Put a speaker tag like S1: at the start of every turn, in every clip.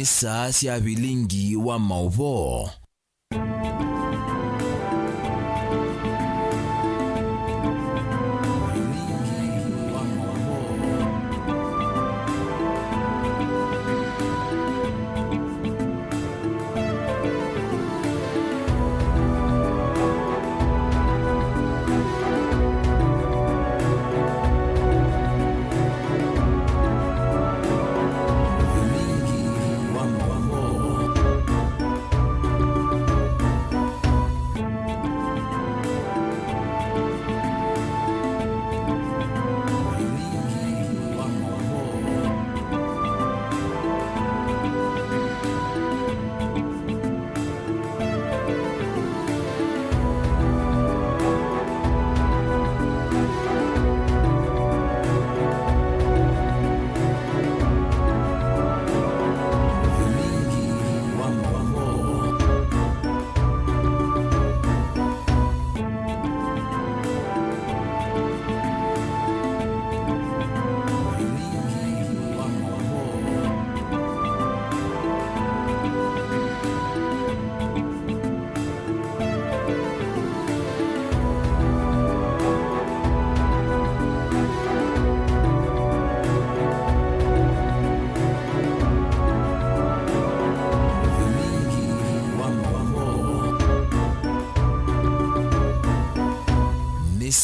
S1: saa cia bilingi wa mauvo.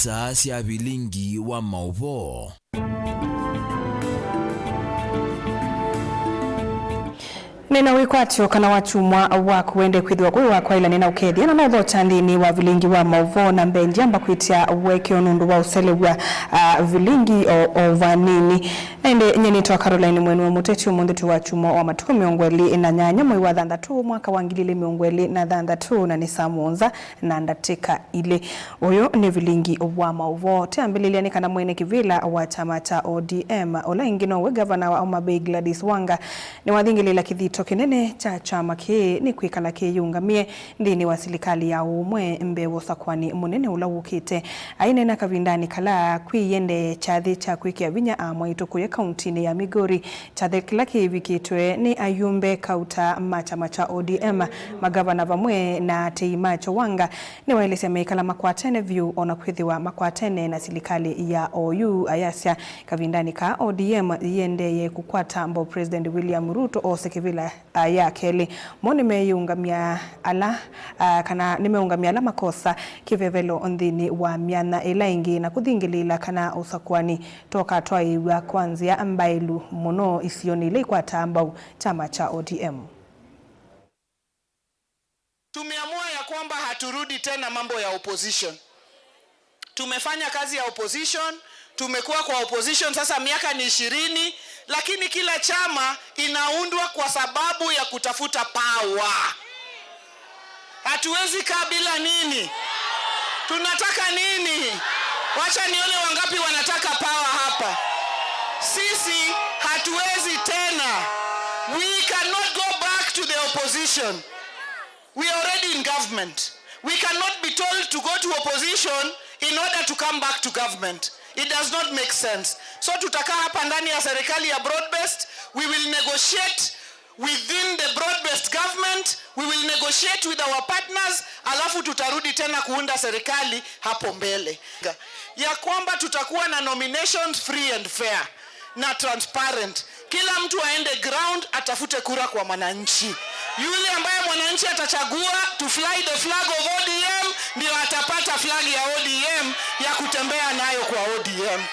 S1: Saa cia bilingi wa mauvo.
S2: Nena wikwatio kana wachumwa wa kuende kwithwa kwa kwa ila nena ukethia na no chandini wa vilingi wa mauvo na mbendi amba kwitia weke onundu wa uselewa vilingi o vanini ende nyeni twa Caroline mwenu wa muteti umundi tu wachumwa wa matuko miongweli na nyanya mwe wa thandatu mwaka wa ngilile miongweli na thandatu na ni samunza na ndateka ile oyo ni vilingi wa mauvo teambililia ni kana mwene kivila wa chama cha ODM ola ingino we governor wa Homabay Gladys Wanga ni wathingilila kithito kinene cha chama ki ni kwikala kiyungamie ndini wa serikali ya umwe mbewo sakwani munene ulawukite aine na kavindani kala kwiyende chathi cha kwikia vinya amwe kuye kaunti ya Migori chathi kila kivikitwe ni ayumbe kauta machama cha ODM magavana vamwe na teimacho Wanga ni waelesea meikala makwatene view ona kwithiwa makwatene na serikali ya OU ayasya kavindani ka ODM yende ye kukwata mbo President William Ruto osekivila ya keli moni meyungamia ala kana nimeungamia ala makosa kivevelo ondhini wa miana elaingi na kuthingilila kana usakwani toka twaiwa kwanzia ambailu muno isioni ile kwata ambao chama cha ODM.
S3: Tumeamua ya kwamba haturudi tena mambo ya opposition. Tumefanya kazi ya opposition, tumekuwa kwa opposition sasa miaka ni 20, lakini kila chama inaundwa kwa sababu ya kutafuta power. Hatuwezi kaa bila nini? Tunataka nini? Wacha nione wangapi wanataka power hapa. Sisi hatuwezi tena. We cannot go back to the opposition. We are already in government. We cannot be told to go to opposition in order to come back to government. It does not make sense. So tutakaa hapa ndani ya serikali ya broad-based. We will negotiate within the broad-based government. We will negotiate with our partners. Alafu tutarudi tena kuunda serikali hapo mbele. Ya kwamba tutakuwa na nominations free and fair na transparent. Kila mtu aende ground atafute kura kwa mwananchi. Yule ambaye mwananchi atachagua to fly the flag of ODM ndio atapata flag ya ODM ya kutembea nayo kwa ODM.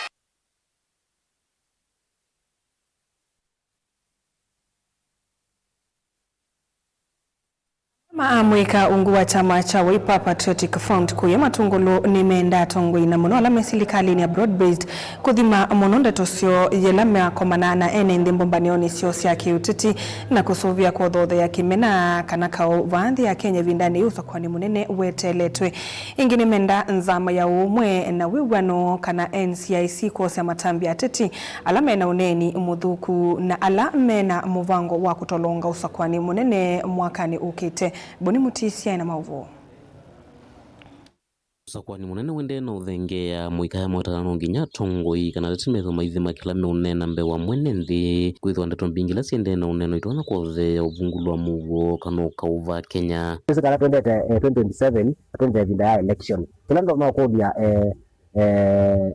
S2: Maamweka ungu wa chama cha Wiper Patriotic Front kuya matungulu ni menda tongwe na muno ala serikali ni broad based kuthima mononda tosio yelama komanana ene ndimbombanioni sio sia kiutiti na kusuvia kwa dhodha ya kimena kana kao vaandhi ya Kenya vindani usa kwani munene weteletwe ingine menda nzama ya umwe na wiwano kana NCIC kosa matambi ateti alama na uneni mudhuku na alame na muvango wa kutolonga usa kwani munene mwakani ukite Boni Mutisia ina mauvo.
S4: Sakwani munene wende na uthengea muikaya mwatakano nginya tongoi kana retimetho maithi makila meunena mbewa mwene nthi kwithwa ndeto mbingila siende na uneno itwana kuthea uvungulwa muvo kana ukauva Kenya.
S5: Sisi kana twendete 2027 twende vinda ya election kila ndo makodia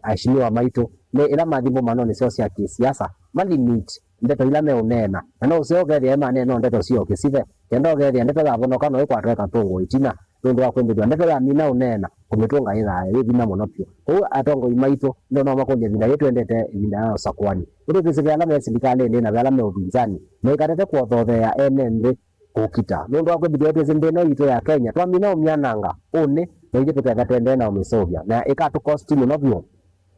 S5: ashiniwa maito ne ila mathimbo manone sio cia kisiasa mali meet ndeto ila meunena na no sio gari ema neno ndeto sio kisive kendo gari ndeto za bono kana ikwa tweka tongo itina ndo wa kwendwa ndeto ya mina unena kumitunga ila yithina monopio ko atongo imaito ndo no makodia vinda yetu endete vinda ya Sakwani ndo kisivala me sindikale ne na vala me ubinzani me katete kwa thothea enende kukita ndo wa kwendwa yetu zindeno ito ya Kenya twamina umyananga one na ije tutakatende na umisovya na ikatu costume monopio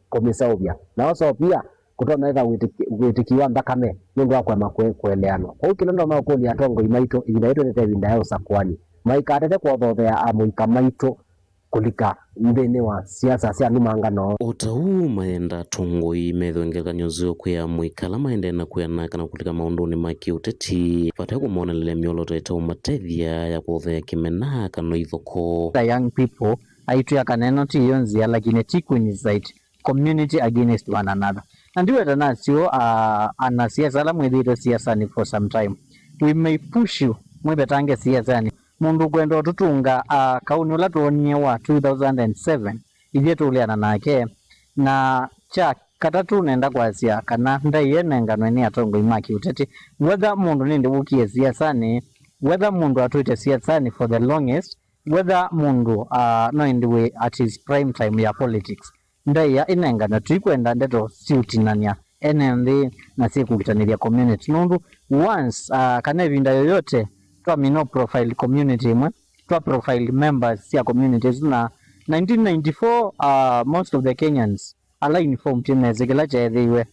S5: komisovya na oso pia kutona ida witikiwa mbakame ndo wa kwa makweleano kwa kila ndo makodia atongo imaito vinda yetu endete vinda ya Sakwani maikatete kwa thothea amuika maito kulika mbene wa siasa cia numangano
S4: utau maenda tongoi methongekanyo zio kwia muikala maende na kuyana kana kulika maunduni maki uteti pata kumona lile miolo teta umatethia ya kuthea kimena kana ithoko.
S6: The young people aitu ya kaneno ti yonzia lakini ti kuincite community against one another na ndiwe tanasio ana siasa la mwithiro siasa ni for some time we may push you mwebetange siasa ni mundu kwenda tutunga kauni ula tuonie wa 2007 ithie tuliana nake na cha katatu nenda kwa sia kana ndaiye nengano ni atongo imaki uteti whether mundu nindi wukie siasa ni whether mundu atuite siasa ni for the longest whether mundu no in the way at his prime time ya politics ndaiya inengano tuikwenda ndeto siutinania NMD na si kukitaniria community nundu once kana evinda yoyote twa mino profile community mwe twa profile members ya communities na 1994 most of the Kenyans ala informed in ezekela chethiwe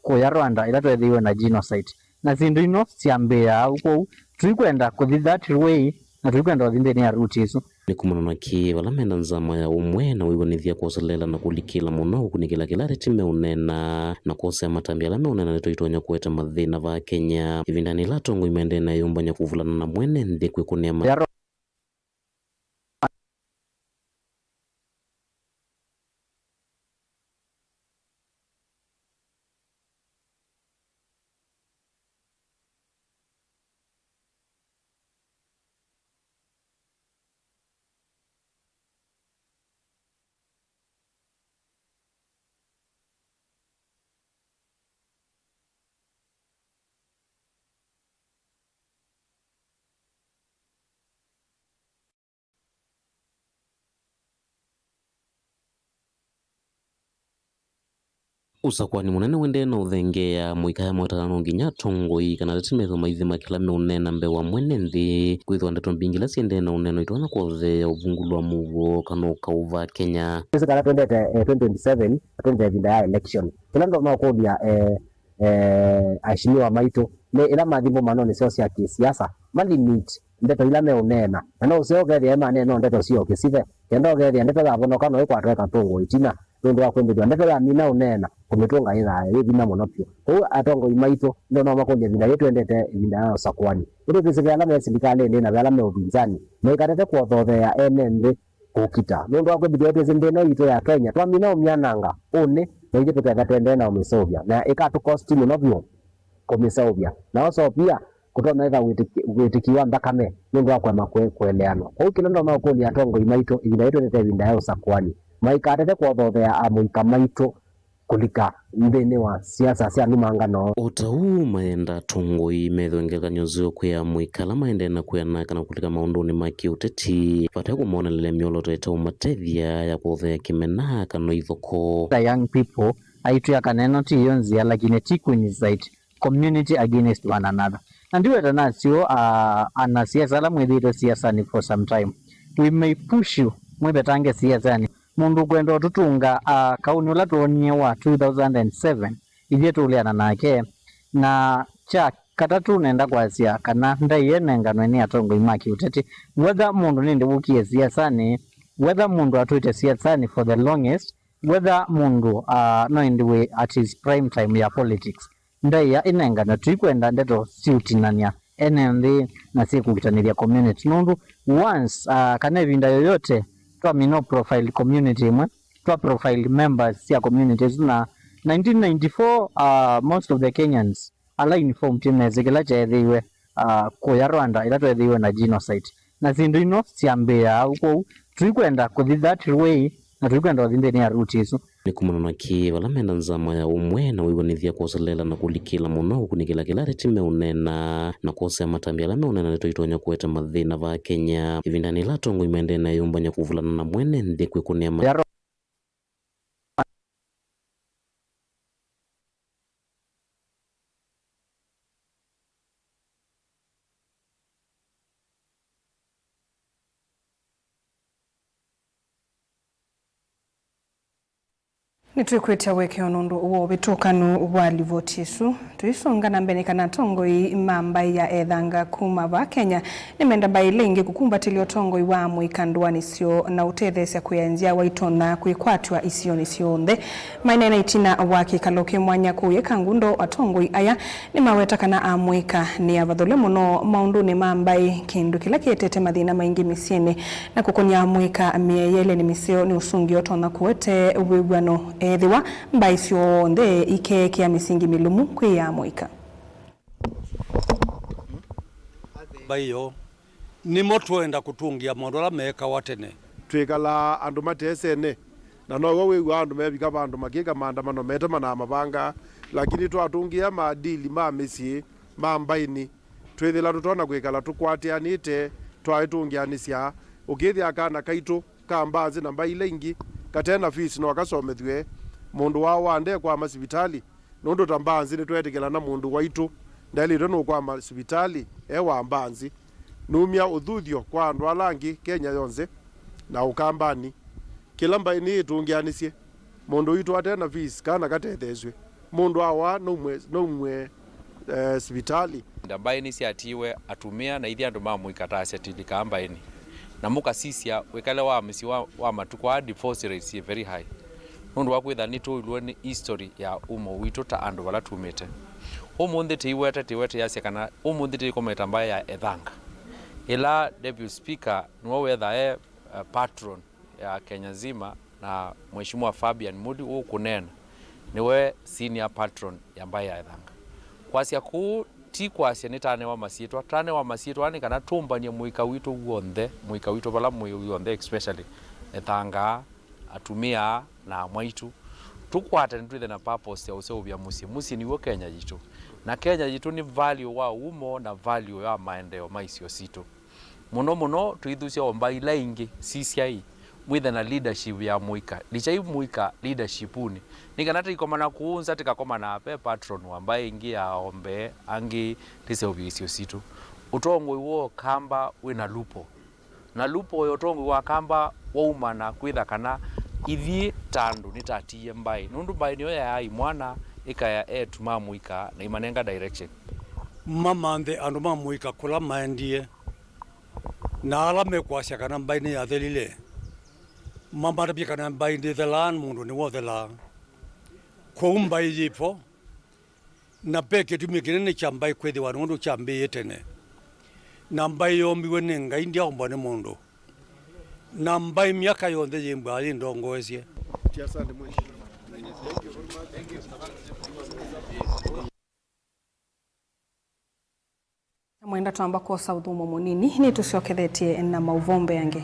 S6: kuya Rwanda ila twethiwe na genocide na zindu ino ciambia uko tuikwenda kuthi that way na tuikwenda thindeni ya route isu
S4: ni kumanana ki wala menda nzama ya umwe na wibonithia kuosalela na kulikila muno kunikila kila retime unena na kuosea matambia la meunena neto itonya kueta mathina va Kenya ivindani la tongo imende na yumbanya kuvulana na mwene ndi kwekunema Usakwani munene wende na uthengea muikaya mwatakano nginya tongoi kana retimetho maithi makila meunena mbewa mwene nthi kwithwa ndeto mbingila siende na uneno itwana kuthea uvungulwa muvo kana ukauva Kenya.
S5: Sisi kana twendete 2027 twende vinda ya election kila ndo makodia ashiniwa maito ne ila mathimbo manone sio cia kisiasa mali meet ndeto ila meunena na no sio gari ema neno ndeto sio kisive kendo gari ndeto za bono kana ikwa tweka tongo itina ndo wa kwendwa ndeto ya mina unena kumitunga ila yithina monopio ko atongo imaito ndo no makodia vinda yetu endete vinda ya Sakwani ndo kisivala me sindikale ne na vala me ubinzani me katete kwa thothea enende kukita ndo wa kwendwa yetu zindeno ito ya Kenya twamina umyananga one na ije tutakatende na umisovya na ikatu costume monopio komisovya na oso pia kutona ida witikiwa mbakame ndo wa kwa makweleano kwa kila ndo makodia atongo imaito ida yetu endete vinda ya Sakwani maikatete kwa thothea amuika maito kulika mbene wa siasa cia numangano
S4: utau maenda tongoi methongekanyo zio kwia muikala maende na kuyana kana kulika maunduni maki uteti pata kumona lile miolo teta umatethia ya kuthea kimena kana ithoko.
S6: The young people aitu ya kaneno ti yonzia lakini ti kuincite community against one another na ndiwe tanasio ana siasa la mwithiro siasa ni for some time we may push you mwebetange siasa ni mundu kwenda tutunga kauni ula tuonie wa 2007 ithie tuliana nake na cha katatu nenda kwa sia kana ndaiye nengano ni atongo imaki uteti whether mundu nindi wukie siasa ni whether mundu atuite siasa ni for the longest whether mundu no in the way at his prime time ya politics ndaiya inengano tuikwenda ndeto siutinania NMD na si kukitaniria community nundu once kana evinda yoyote mino profile community mwe profile members ya communities na 1994 most of the Kenyans ala informed inezekela chethiwe kuya Rwanda ila twethiwe na genocide na zindu ino ciambia uko tuikwenda kuthi that way na tuikwenda wathinde ya route isu
S4: ni kumana ki wala menda nzama ya umwe na wibonithia kuoselela na kulikila muno kunikila kilare time unena na kuosea matambia lame unena neto itonya kuweta mathina va Kenya ivindani latongo imende na yumbanya kuvulana na mwene ndi kwikunia
S2: Nituikwita weke onundu uwo bitukanu wali votisu tuisongana mbene kana tongoi mamba ya ethanga kuma va Kenya nimenda bailengi kukumbatilio tongoi wa muikanduani sio na utethesya kuyanzia waitona kuikwatwa isioni sionthe mainena itina waki kaloke mwanya kuye kangundo atongoi aya ni maweta kana amuika ni avathole muno maunduni mambai kindu kila kietete mathina maingi misiene na kukonya amuika mieyele ni misio ni usungi otona kuwete wigwano ethiwa mbaisyo nde ikeke ya misingi milumu kwiya moika
S7: bayo nimo twenda kutungia mondo la meka watene
S8: twikala andu matesene na no wewe andu mebika bandu makika maandamano metema na mabanga lakini twatungia maadili ma misi mambaini twithila tutona kwikala tukwatianite twaitungianisya ukithia kana kaitu kambazi na mbaile ingi katena fees no akasomethwe mundu wa wande kwa masibitali nondo tambanzi ni twetikela na mundu waitu ndaliro no kwa masibitali ewa mbanzi numia uthuthio kwa andu alangi Kenya yonze na ukambani kila mbaini tungianisye mundu witu atena fees kana katethezwe mundu awa no mwe sibitali
S9: ndambaini siatiwe atumia na ithi andu mamuikatase tidikambaini na muka sisia wekale wa misi wa matukwa divorce rate is very high nundu wa kwitha ni tuilwe ni history ya umo witu ta andu wala tumete umundi tiwete yasia kana umundi tikometa mbaya ya ethanga ila deputy speaker niwo wetha patron ya Kenya zima na mheshimiwa Fabian Mudi ukunena niwe senior patron ya mbaya ya ethanga kwasia ku tikwasia nitane wa masitwa tane wa masitwa ani kana tumbania muika witu wonthe muika witu bala muyonthe especially ethanga atumia na mwaitu tukwate nitwithe na purpose ya useuvya musi niwo Kenya jitu na Kenya jitu ni value wa umo na value ya maendeleo maisio situ muno tuithusia omba ila ingi CCI mwithe na leadership ya muika lichai muika leadershipuni nikanata ikomana kuunza tikakomana ape patron ambaye ingia ombe angi tiseuvya situ utongo iwo kamba wina lupo na lupo yotongo wa kamba waumana kwitha kana ithi tandu nitatie mbai nundu mbai niyo ya imwana ikaya etu mamuika na imanenga direction
S7: mamanthe andu mamuika kula maendie na ala mekwasya kana mbai ni athelile mamara bia kana mbai ndi thelan mundu ni wo thela ko mbai yipo na peke tumikine ni chambai kwethi wa nundu chambe yetene na mbai yombiwe ni ngai ndia ombane mundu na mbai miaka yonthe yimbwa ali ndongoesye
S8: asante mwishi
S2: mwenda tuamba kwa sauthumo munini ni tuciokethetie na mauvombe yange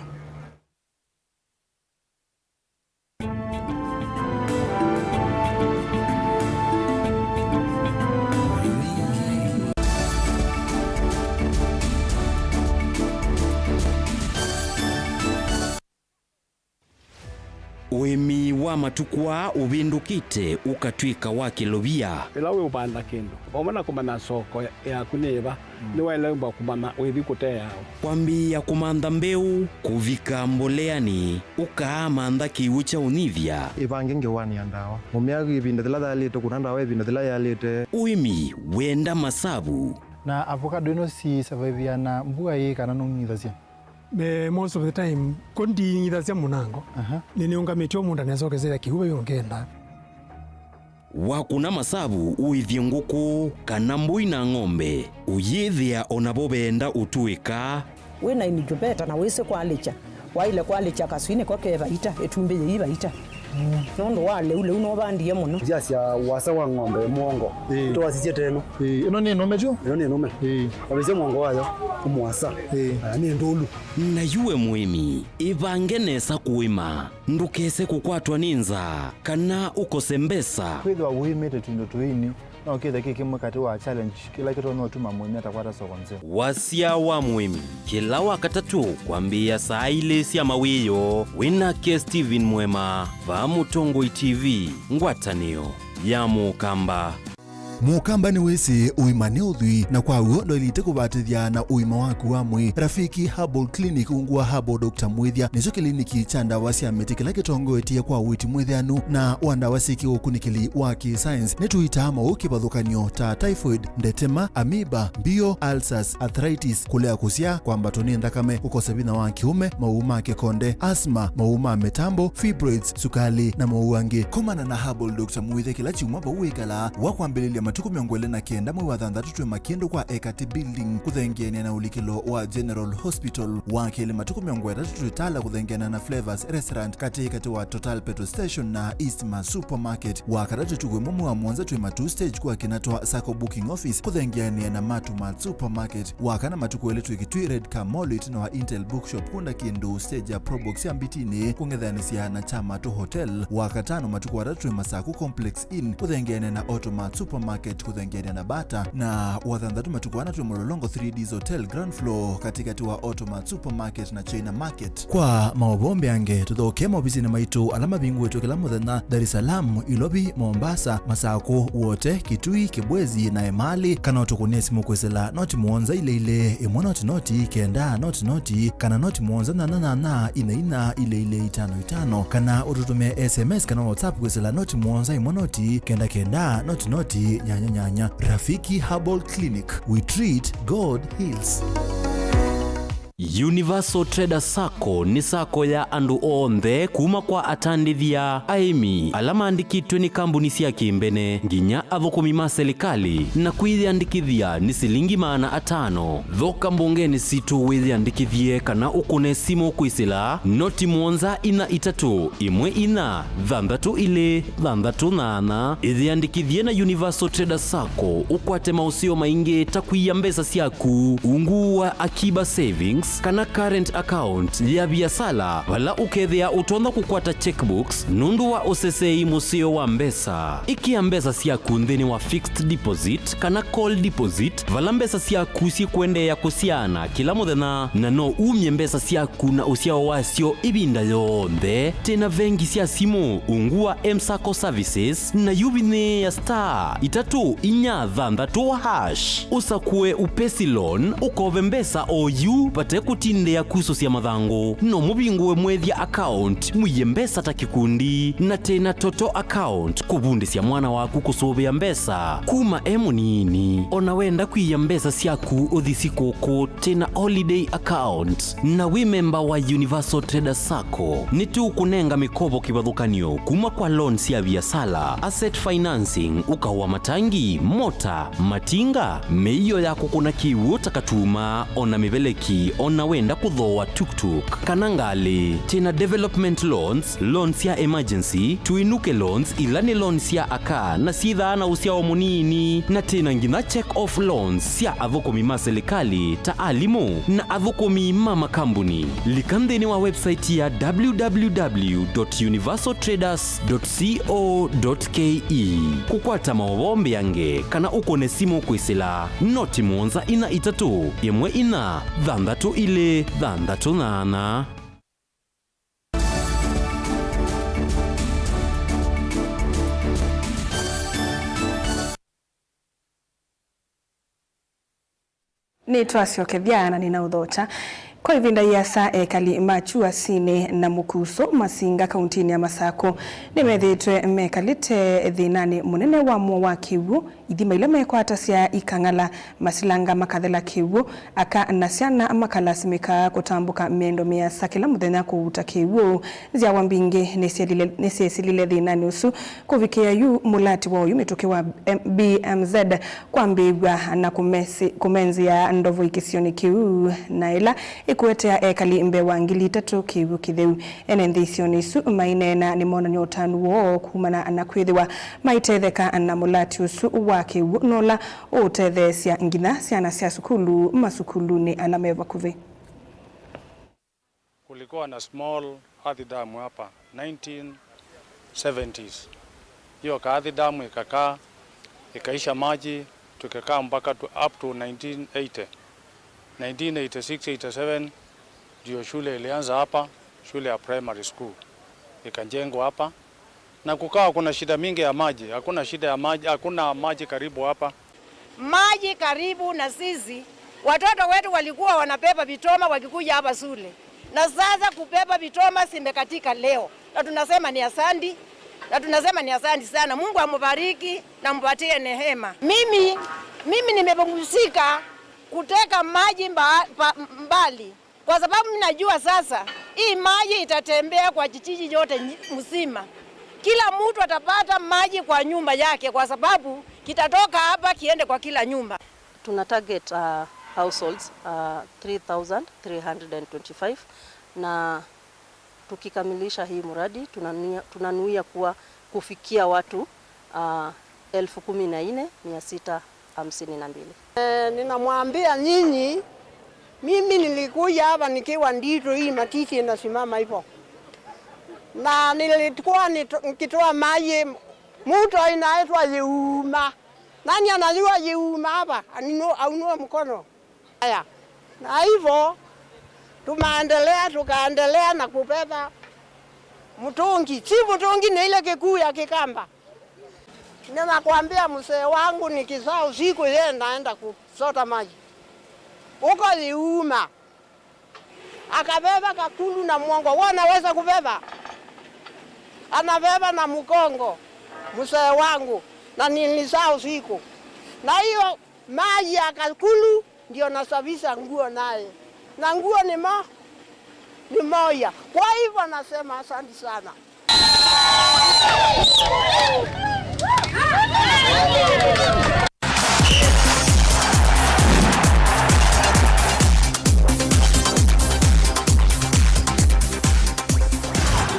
S1: Wemi wa matukwa ubindukite ukatwika wa kilobia
S10: ila we upanda kindu omana kumana soko ya kuneva ni waelemba kumana wethi kutea
S1: kwambia kumanda mbeu kuvika mboleani ukaamanda kiucha univya
S11: ibange ngewani andawa mumiagi ibinda thila yalite kunanda we ibinda thila yalite
S1: uimi wenda masabu
S12: na avocado ino si survive na mbua hii kana nungithasia
S13: most of the time kondi ngithasia munango nini ungametio munda nezokezera kihuba yongenda
S1: wakuna masabu uithie nguku kana mbui na ng'ombe uyithia onabo benda utuika
S14: wena inijubeta na wese kwalicha waile kwale chakaswine kwa ke baita etumbe yi baita nondo wale ule uno bandi muno
S15: jasi ya wasa wa ng'ombe mwongo to wasije teno ino ni nome jo ino ni nome wabeze mwongo wayo umwasa ni ndulu
S1: na yuwe mwimi ivange nesa kuima ndukese kukwatwa ninza kana ukosembesa
S12: kwithwa wimite tundo tuini no kithe kiki mukati wa challenge kila kitu no tuma mwimi atakwata soko nze
S1: wasia wa mwimi kila wakatatu kwambia saa ile sia mawiyo winake Steven Mwema va Mutongoi TV ngwatanio ya Mukamba.
S16: Mukamba ni wese uimane uthui na kwa uo ndo ilite kubatithia na uima waku wa mwi Rafiki Herbal Clinic ungua Herbal Dr. Mwithia nicho kliniki cha ndawa cia miti kila kitongoetie kwa witi mwithianu na wandawa siki ukunikili wa science nituita maukibadhukanio ta typhoid, ndetema, amoeba, bio, ulcers, arthritis, kulea kusia kwa mbatoni ndakame, kukosa bina wa kiume, mauma kekonde, asma, mauma metambo, fibroids, sukali na mauangi. Komana na Herbal Dr. Mwithia kila chumwa bauwekala wakwambililia matuku miongole na kenda mwe wathandatu twe makendo kwa Ekati Building kuthengiania na ulikilo wa General Hospital wakele matuku miongole tatu tala kuthengiana na Flavors Restaurant kati wa Total Petrol Station na Eastman Supermarket wakatatu tuwe mumu wa mwanza twe matu stage kwa kinatwa Sako Booking Office kuthengiania na Matumal Supermarket wakana matuku wele twe kitui Red Car Mall na wa Intel Bookshop kunda kindu stage ya Probox ya mbitini kungedhanisia na Chamato Hotel wakatano matuku watatu twe Masaku Complex Inn kuthengiania na Automat Supermarket kuthengiania na Bata na wathandatu matukuana twe Mololongo 3Ds Hotel Grand Floor katikati wa Automat Supermarket na China Market. Kwa mawabombe ange tuthoke mobizini maitu alama bingu wetu kila muthenya Dar es Salaam, Ilobi, Mombasa, Masako, wote Kitui, Kibwezi na Emali kana utukunie simu kwesela noti muonza ile imwa noti kenda noti kana noti muonza na ina ile 55 kana ututumia SMS kana WhatsApp kwesela noti muonza imwa noti kenda noti nyanya. Rafiki Herbal Clinic, we treat, God heals.
S1: Universal Trader Sacco ni sako ya andu onthe kuma kwa atandithia aimi alama andikitwe ni kambuni cia kimbene nginya athukumi ma serikali na kwithiandikithia ni silingi $500 thoka mbungeni situ withiandikithie kana ukune simu kwisila noti muonza ina itatu imwe ina thandatu ile thandatu nana ithiandikithie na Universal Trader Sacco ukwate mausio maingi takwiya mbesa ciaku ungu wa akiba savings kana current account ya biasala wala ukethia utonda kukwata checkbooks nundu wa usesei musio wa mbesa ikia mbesa ciaku nthini wa fixed deposit kana call deposit vala mbesa ciaku si kuendea kusiana kila muthenya na no umye mbesa ciaku na usiao wasio ibinda yonthe tena vengi cia simu ungua M-Sacco Services na yubine ya star 343 usakue upesi loan ukove mbesa oyu pate kutindea kuso cia mathangu no mubinguwe mwethia account muiye mbesa ta kikundi na tena toto account kubundi cia mwana waku kusubia mbesa kuma emunini ona wenda kuiya mbesa ciaku uthisi kuku tena holiday account na we member wa Universal Trader Sacco nitu kunenga mikopo kibadhukanio kuma kwa loan cia biasala asset financing ukawa matangi mota matinga meiyo yako kuna kiwu takatuma ona mibeleki ona wenda kuthoa tuktuk kana ngali tena development loans ya emergency tuinuke loans ilani loans ya aka na sithana usiao munini na tena ngina check off loans ya athukumi ma serikali ta alimu na athukumi ma makambuni likandeni wa website ya www.universaltraders.co.ke kukwata mawombe yange kana ukone simu kwisila noti muonza ina itatu imwe ina thandatu ile thandatu nana.
S2: Ni twacokethia na nina uthota kwa ivinda ya saa ekali machua sine na mukuso masinga kauntini ya Masako nimethitwe mekalite thinani munene wa mwa wa kiwu ithima ile mekwata cia ikangala masilanga makathela kiwu aka nasiana makalasimika kutambuka miendo mia sakila muthenya kuuta kiwu zia wambinge nesesilile thinani usu kuvikia yu mulati wa uyu mituki wa BMZ kwambigwa na kumenzi ya ndovu ikisioni kiwu na ila ikuetea ekali mbewa ngili 3 kiwu kitheu ene ndhisio nisu mainena ni mona nyotanu wo kumana na kwithiwa maitetheka na mulati usu wa kiwu nola utethesia ngina ciana cia sukulu masukulu ni alameva kuve.
S17: Kulikuwa na small earth dam hapa 1970s. Hiyo earth dam ikakaa ikaisha maji, tukakaa mpaka up to 1980. 1986-87 ndio shule ilianza hapa, shule ya primary school ikajengwa hapa, na kukawa kuna shida mingi ya maji. Hakuna shida ya maji, hakuna maji karibu hapa.
S18: Maji karibu na sisi, watoto wetu walikuwa wanabeba vitoma wakikuja hapa shule, na sasa kubeba vitoma simekatika leo, na tunasema ni asante, sana. Mungu amubariki na mpatie neema. Mimi nimepumzika kuteka maji mbali, kwa sababu mimi najua sasa hii maji itatembea kwa kijiji yote mzima. Kila mtu atapata maji kwa nyumba yake, kwa sababu kitatoka hapa kiende kwa kila nyumba.
S19: Tuna target households 3,325 na tukikamilisha hii mradi tunanuia kuwa kufikia watu 14,652.
S20: Ninamwambia nyinyi, mimi nilikuja hapa nikiwa ndito hii matiti inasimama hivyo, na nilikuwa nikitoa maji mto inaitwa Yeuma. Nani anajua Yeuma hapa? Aunue mkono. Haya, na hivyo tukaendelea na kubeba mtungi. Si mtungi ni ile kikuu ya Kikamba. Ninakwambia mzee wangu nikizaa usiku yeye naenda kusota maji huko Yeuma. Akabeba kakulu na mwongo. Wanaweza kubeba? Anabeba na mkongo mzee wangu, na nilizaa usiku. Na hiyo maji ya kakulu ndio nasafisha nguo naye. Na nguo ni moja. Kwa hivyo nasema asante sana.